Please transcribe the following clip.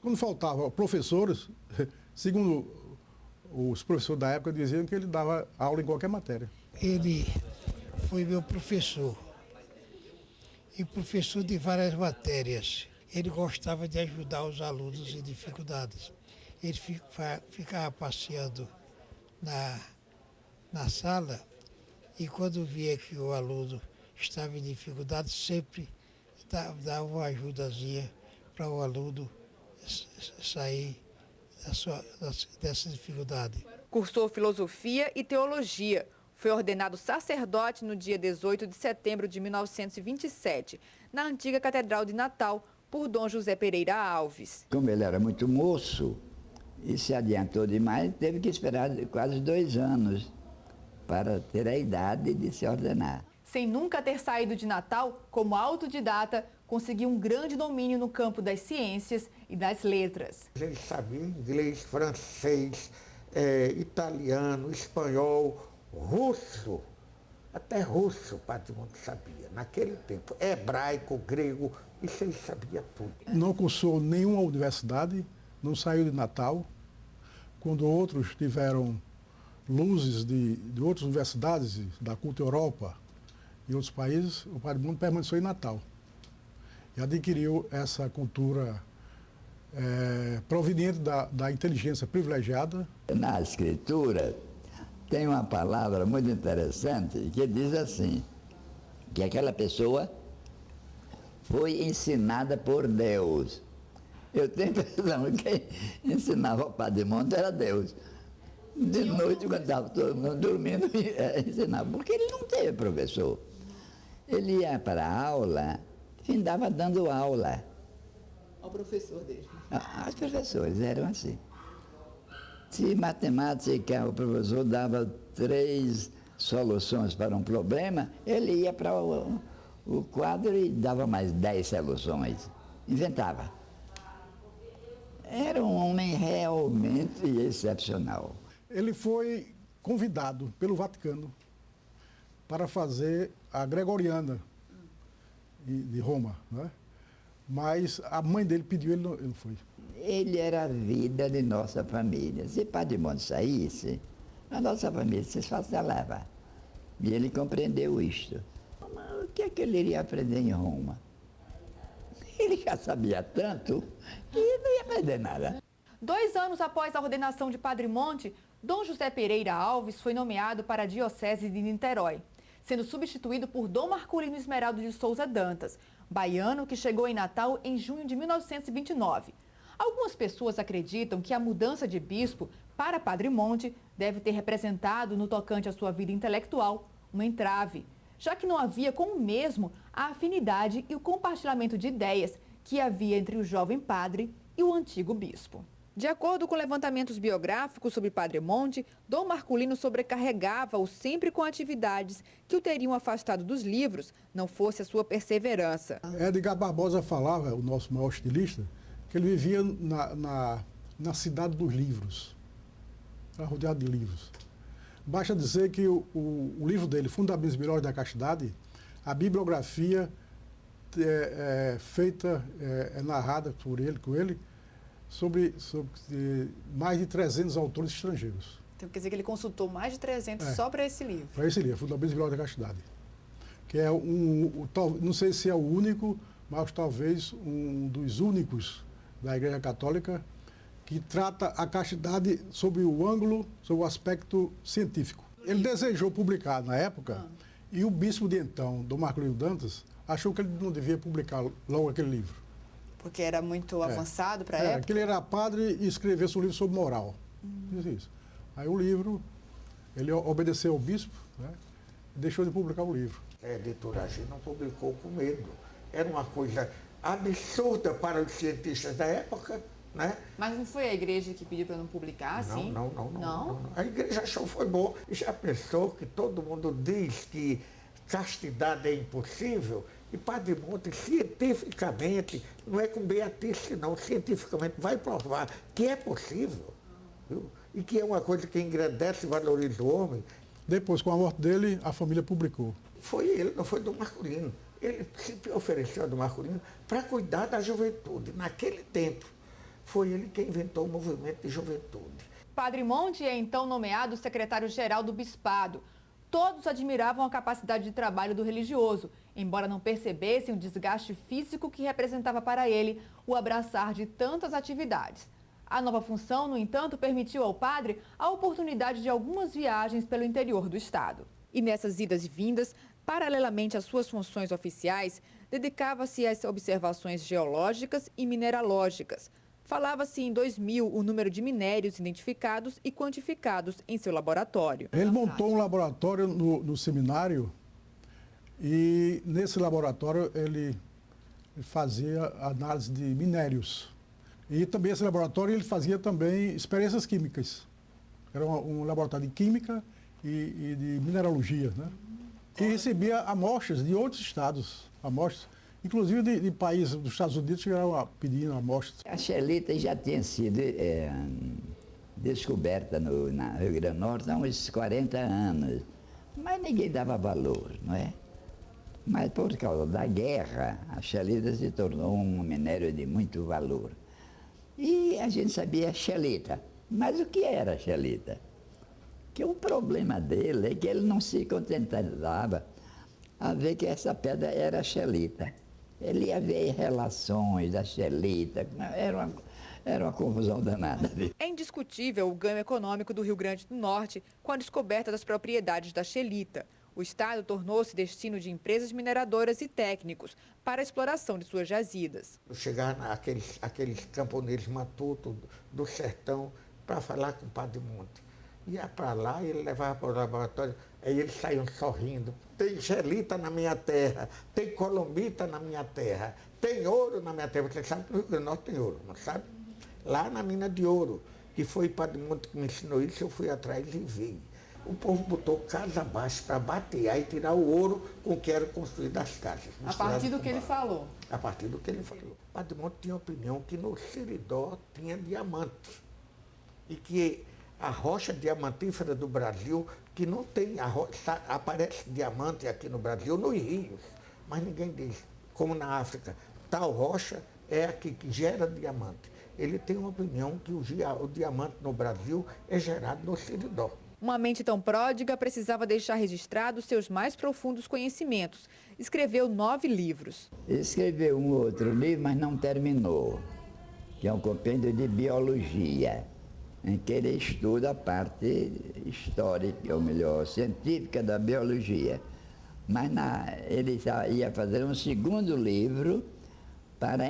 Quando faltava professores, segundo os professores da época diziam que ele dava aula em qualquer matéria. Ele foi meu professor, e professor de várias matérias. Ele gostava de ajudar os alunos em dificuldades. Ele ficava passeando na sala e quando via que o aluno estava em dificuldade, sempre dava uma ajudazinha para o aluno sair dessa dificuldade. Cursou filosofia e teologia. Foi ordenado sacerdote no dia 18 de setembro de 1927, na antiga Catedral de Natal, por Dom José Pereira Alves. Como ele era muito moço e se adiantou demais, teve que esperar quase 2 anos para ter a idade de se ordenar. Sem nunca ter saído de Natal, como autodidata, conseguiu um grande domínio no campo das ciências e das letras. Ele sabia inglês, francês, italiano, espanhol, russo, até russo o Padre Monte sabia, naquele tempo. Hebraico, grego, isso ele sabia tudo. Não cursou nenhuma universidade, não saiu de Natal. Quando outros tiveram luzes de outras universidades, da Culta Europa e outros países, o Padre Monte permaneceu em Natal. E adquiriu essa cultura proveniente da inteligência privilegiada. Na escritura tem uma palavra muito interessante que diz assim, que aquela pessoa foi ensinada por Deus. Eu tenho a impressão que quem ensinava o Padre Monte era Deus. De noite, quando estava todo mundo dormindo, ensinava, porque ele não teve professor. Ele ia para a aula, findava dando aula. Ao professor dele. Os professores eram assim. Se matemática, o professor dava 3 soluções para um problema, ele ia para o quadro e dava mais 10 soluções. Inventava. Era um homem realmente excepcional. Ele foi convidado pelo Vaticano para fazer a Gregoriana de Roma, né? Mas a mãe dele pediu, ele não foi. Ele era a vida de nossa família. Se Padre Monte saísse, a nossa família se esfacelava. E ele compreendeu isto. Mas o que é que ele iria aprender em Roma? Ele já sabia tanto que não ia aprender nada. 2 anos após a ordenação de Padre Monte, Dom José Pereira Alves foi nomeado para a Diocese de Niterói, sendo substituído por Dom Marculino Esmeraldo de Souza Dantas, baiano que chegou em Natal em junho de 1929. Algumas pessoas acreditam que a mudança de bispo para Padre Monte deve ter representado, no tocante à sua vida intelectual, uma entrave, já que não havia com o mesmo a afinidade e o compartilhamento de ideias que havia entre o jovem padre e o antigo bispo. De acordo com levantamentos biográficos sobre Padre Monte, Dom Marculino sobrecarregava-o sempre com atividades que o teriam afastado dos livros, não fosse a sua perseverança. Edgar Barbosa falava, o nosso maior estilista, que ele vivia na cidade dos livros, rodeado de livros. Basta dizer que o livro dele, Fundamentos Espirituais da Castidade, a bibliografia narrada por ele, sobre mais de 300 autores estrangeiros. Então quer dizer que ele consultou mais de 300 só para esse livro? Para esse livro, Fundamentos Espirituais da Castidade. Que é não sei se é o único, mas talvez um dos únicos da Igreja Católica que trata a castidade sob o aspecto científico. Ele desejou publicar na época, e o bispo de então, Dom Marculino Dantas, achou que ele não devia publicar logo aquele livro. Porque era muito avançado para a época? Que ele era padre e escrevesse um livro sobre moral. Isso. Aí o livro, ele obedeceu ao bispo, né, e deixou de publicar o livro. A editora não publicou com medo. Era uma coisa absurda para os cientistas da época, né? Mas não foi a igreja que pediu para não publicar, assim? Não. A igreja achou que foi bom. Já pensou que todo mundo diz que castidade é impossível? E Padre Monte, cientificamente, não é com beatice não, cientificamente vai provar que é possível, viu? E que é uma coisa que engrandece e valoriza o homem. Depois, com a morte dele, a família publicou. Foi ele, não foi Dom Marculino. Ele se ofereceu a Dom Marculino para cuidar da juventude. Naquele tempo, Foi ele quem inventou o movimento de juventude. Padre Monte é então nomeado secretário-geral do bispado. Todos admiravam a capacidade de trabalho do religioso, embora não percebessem o desgaste físico que representava para ele o abraçar de tantas atividades. A nova função, no entanto, permitiu ao padre a oportunidade de algumas viagens pelo interior do estado. E nessas idas e vindas, paralelamente às suas funções oficiais, dedicava-se às observações geológicas e mineralógicas. Falava-se em 2000 o número de minérios identificados e quantificados em seu laboratório. Ele montou um laboratório no seminário e nesse laboratório ele fazia análise de minérios. E também esse laboratório ele fazia também experiências químicas. Era um laboratório de química e de mineralogia, né? E recebia amostras de outros estados, amostras, inclusive de países dos Estados Unidos, chegaram pedindo amostras. A xelita já tinha sido descoberta no Rio Grande do Norte há uns 40 anos, mas ninguém dava valor, não é? Mas por causa da guerra, a xelita se tornou um minério de muito valor. E a gente sabia xelita, mas o que era a xelita? Que o problema dele é que ele não se contentava a ver que essa pedra era xelita. Ele ia ver relações da xelita, era uma confusão danada. É indiscutível o ganho econômico do Rio Grande do Norte com a descoberta das propriedades da xelita. O estado tornou-se destino de empresas mineradoras e técnicos para a exploração de suas jazidas. Chegar aqueles camponeses matutos do sertão para falar com o Padre Monte. Ia para lá e ele levava para o laboratório, aí eles saíam sorrindo. Tem xelita na minha terra, tem colombita na minha terra, tem ouro na minha terra. Você sabe que no Rio Grande do Norte tem ouro, não sabe? Lá na mina de ouro, que foi o Padre Monte que me ensinou isso, eu fui atrás e vi. O povo botou casa abaixo para batear e tirar o ouro com que eram construídas as casas. A partir do que ele falou? A partir do que ele falou. O Padre Monte tinha a opinião que no Seridó tinha diamante. E que a rocha diamantífera do Brasil, que não tem, aparece diamante aqui no Brasil, nos rios, mas ninguém diz, como na África, tal rocha é a que gera diamante. Ele tem uma opinião que o diamante no Brasil é gerado no Seridó. Uma mente tão pródiga precisava deixar registrados seus mais profundos conhecimentos. Escreveu 9 livros. Escreveu um outro livro, mas não terminou, que é um compêndio de biologia, em que ele estuda a parte histórica, ou melhor, científica da biologia. Mas ele ia fazer um segundo livro para